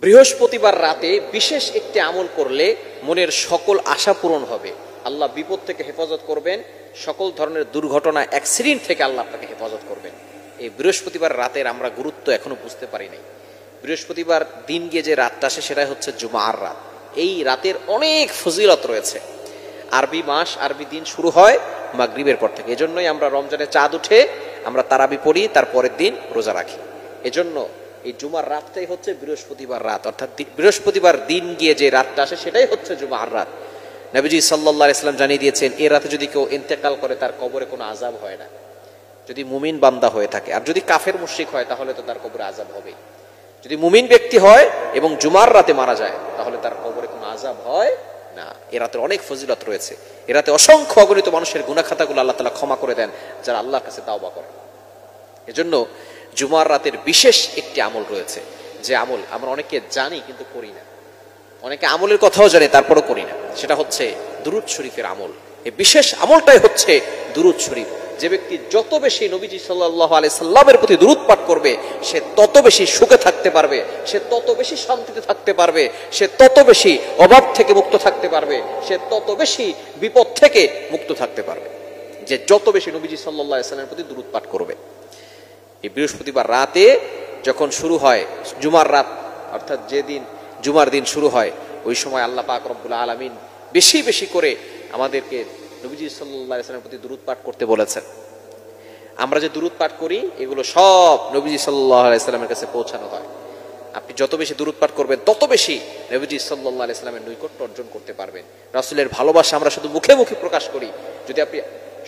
বৃহস্পতিবার রাতে বিশেষ একটি আমল করলে মনের সকল আশা পূরণ হবে, আল্লাহ বিপদ থেকে হেফাজত করবেন, সকল ধরনের দুর্ঘটনা অ্যাক্সিডেন্ট থেকে আল্লাহ আপনাকে হেফাজত করবেন। এই বৃহস্পতিবার রাতের আমরা গুরুত্ব এখনো বুঝতে পারি নাই। বৃহস্পতিবার দিন গিয়ে যে রাতটা আসে সেটাই হচ্ছে জুমার রাত। এই রাতের অনেক ফজিলত রয়েছে। আরবি মাস, আরবি দিন শুরু হয় মাগরিবের পর থেকে। এজন্যই আমরা রমজানে চাঁদ উঠে আমরা তারাবি পড়ি, তার পরের দিন রোজা রাখি। এজন্য এই জুমার রাতটাই হচ্ছে বৃহস্পতিবার রাত, অর্থাৎ বৃহস্পতিবার দিন গিয়ে যে রাতটা আসে সেটাই হচ্ছে জুমার রাত। নবীজি সাল্লাল্লাহু আলাইহি সাল্লাম জানিয়ে দিয়েছেন, এই রাতে যদি কেউ ইন্তেকাল করে তার কবরে কোনো আযাব হয় না, যদি মুমিন বান্দা হয়ে থাকে। আর যদি কাফের মুশরিক হয় তাহলে তো তার কবরে আযাব হবে। যদি মুমিন ব্যক্তি হয় এবং জুমার রাতে মারা যায় তাহলে তার কবরে কোনো আযাব হয় না। এ রাতের অনেক ফজিলত রয়েছে। এ রাতে অসংখ্য অগণিত মানুষের গুনাহ খাতাগুলো আল্লাহ তাআলা ক্ষমা করে দেন যারা আল্লাহর কাছে তাওবা করে। এজন্য জুমার রাতের বিশেষ একটি আমল রয়েছে, যে আমল আমরা অনেকে জানি কিন্তু করি না, অনেকে আমলের কথাও জানে তারপরও করি না। সেটা হচ্ছে দুরূদ শরীফের আমল। এই বিশেষ আমলটাই হচ্ছে দুরূদ শরীফ। যে ব্যক্তি যত বেশি নবীজি সাল্লাল্লাহু আলাইহি সাল্লামের প্রতি দুরূদ পাঠ করবে সে তত বেশি সুখে থাকতে পারবে, সে তত বেশি শান্তিতে থাকতে পারবে, সে তত বেশি অভাব থেকে মুক্ত থাকতে পারবে, সে তত বেশি বিপদ থেকে মুক্ত থাকতে পারবে, যে যত বেশি নবীজি সাল্লাল্লাহু আলাইহি সাল্লামের প্রতি দুরূদ পাঠ করবে। এই বৃহস্পতিবার রাতে যখন শুরু হয় জুমার রাত, অর্থাৎ যেদিন জুমার দিন শুরু হয়, ওই সময় আল্লাহ পাক রব্বুল আলামিন বেশি বেশি করে আমাদেরকে নবীজি সাল্লাল্লাহু আলাইহি ওয়াসাল্লামের প্রতি দুরূদ পাঠ করতে বলেছেন। আমরা যে দুরূদ পাঠ করি এগুলো সব নবীজি সাল্লাল্লাহু আলাইহি ওয়াসাল্লামের কাছে পৌঁছানো হয়। আপনি যত বেশি দুরূদ পাঠ করবেন তত বেশি নবীজি সাল্লাল্লাহু আলাইহি ওয়াসাল্লামের নৈকট্য অর্জন করতে পারবেন। রাসূলের ভালোবাসা আমরা শুধু মুখে মুখে প্রকাশ করি, যদি আপনি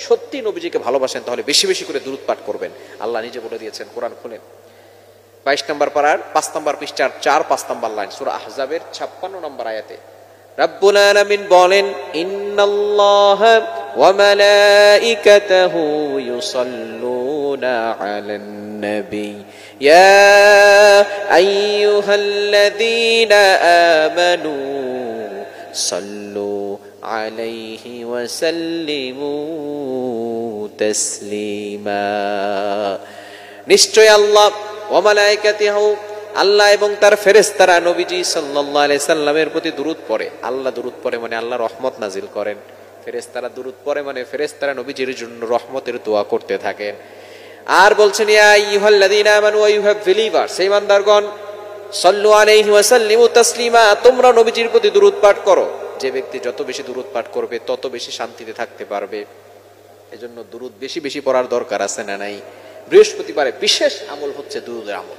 সত্যি নবীজিকে ভালোবাসেন তাহলে বেশি বেশি করে দুরূদ পাঠ করবেন। আল্লাহ নিজে বলে দিয়েছেন, কোরআন খুলেন 22 নম্বর পারার 5 নম্বর পৃষ্ঠার 4-5 নম্বর লাইন, সূরা আহজাবের 56 নম্বর আয়াতে রব্বুল আলামিন বলেন, ইন্নাল্লাহা ওয়া মালাইকাতাহু ইউসাল্লুনা আলান নবী ইয়া আইয়ুহাল্লাযীনা আমানু সাল্লু আলাইহি ওয়া সাল্লিমু তাসলিমা। নিশ্চয় আল্লাহ ওয়া মালাইকাতিহু, আল্লাহ এবং তার ফেরেশতারা নবীজি সাল্লাল্লাহু আলাইহি সাল্লামের প্রতি দুরূদ পড়ে। আল্লাহ দুরূদ পড়ে মানে আল্লাহ রহমত নাজিল করেন, ফেরেশতারা দুরূদ পড়ে মানে ফেরেশতারা নবীজির জন্য রহমতের দোয়া করতে থাকেন। আর বলছেন, ইয়া আইয়ুহাল্লাযীনা আমানু, ওয়া ইউ হ্যাভ বিলিভার্স, সেই ইমানদারগণ, সাল্লু আলাইহি ওয়া সাল্লিমু তাসলিমা, তোমরা নবীজির প্রতি দুরূদ পাঠ করো। যে ব্যক্তি যত বেশি দুরূদ পাঠ করবে তত বেশি শান্তিতে থাকতে পারবে। এজন্য দুরূদ বেশি বেশি পড়ার দরকার আছে না নাই? বৃহস্পতিবারে বিশেষ আমল হচ্ছে দুরূদের আমল।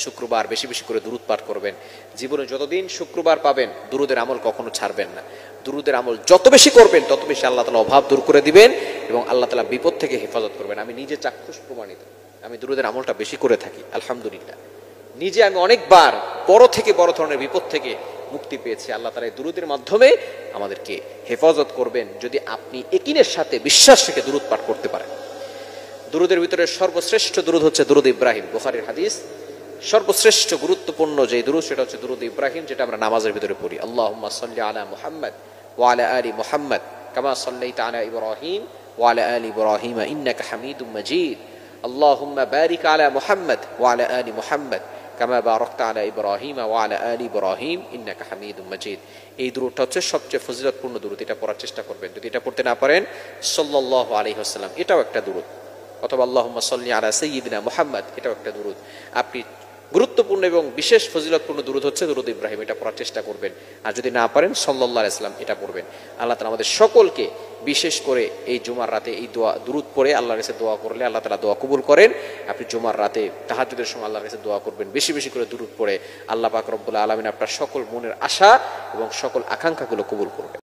শুক্রবার বেশি বেশি করে দুরূদ পাঠ করবেন। জীবনে যতদিন শুক্রবার পাবেন দুরূদের আমল কখনো ছাড়বেন না। দুরূদের আমল যত বেশি করবেন তত বেশি আল্লাহ তাআলা অভাব দূর করে দিবেন এবং আল্লাহ তাআলা বিপদ থেকে হেফাজত করবেন। আমি নিজে চাক্ষুষ প্রমাণিত, আমি দুরূদের আমলটা বেশি করে থাকি আলহামদুলিল্লাহ। নিজে আমি অনেকবার বড় থেকে বড় ধরনের বিপদ থেকে মুক্তি পেয়েছি। আল্লাহ তাআলা এই দুরূদের মাধ্যমে আমাদেরকে হেফাজত করবেন যদি আপনি ইয়াকিনের সাথে বিশ্বাস রেখে দুরূদ পাঠ করতে পারেন। দুরূদের ভিতরে সর্বশ্রেষ্ঠ দুরূদ হচ্ছে দুরূদ ইব্রাহিম। বুখারীর হাদিস, সর্বশ্রেষ্ঠ গুরুত্বপূর্ণ যে দুরূদ সেটা হচ্ছে দুরূদ ইব্রাহিম, যেটা আমরা নামাজের ভিতরে পড়ি। আল্লাহুম্মা সাল্লি আলা মুহাম্মাদ ওয়া আলা আলি মুহাম্মাদ কামা সাল্লাইতা আলা ইব্রাহিম ওয়া আলা আলি ইব্রাহিম ইন্নাকা হামিদুম মাজিদ। আল্লাহুম্মা বারিক আলা মুহাম্মাদ ওয়া আলা আলি মুহাম্মাদ কামা বারাকতা আলা ইব্রাহিম ওয়া আলা আলি ইব্রাহিম ইন্নাকা হামিদুম মাজিদ। এই দুরূদটা হচ্ছে সবচেয়ে ফজিলতপূর্ণ দুরূদ। এটা পড়ার চেষ্টা করবেন। যদি এটা পড়তে না পারেন সাল্লাল্লাহু আলাইহি ওয়াসাল্লাম, এটাও একটা দুরূদ। অথবা আল্লাহুম্মা সাল্লি আলা সাইয়্যিদিনা মুহাম্মাদ, এটাও একটা দুরূদ। আপনি গুরুত্বপূর্ণ এবং বিশেষ ফজিলতপূর্ণ দুরূদ হচ্ছে দুরূদ ইব্রাহিম, এটা পড়ার চেষ্টা করবেন। আর যদি না পারেন সাল্লাল্লাহু আলাইহি ওয়াসাল্লাম এটা পড়বেন। আল্লাহ তাআলা আমাদের সকলকে বিশেষ করে এই জুমার রাতে এই দোয়া দুরূদ পড়ে আল্লাহর কাছে দোয়া করলে আল্লাহ তাআলা দোয়া কবুল করেন। আপনি জুমার রাতে তাহাজ্জুদের সময় আল্লাহর কাছে দোয়া করবেন, বেশি বেশি করে দুরূদ পড়ে আল্লাহ পাক রব্বুল আলামিন আপনার সকল মনের আশা এবং সকল আকাঙ্ক্ষাগুলো কবুল করবেন।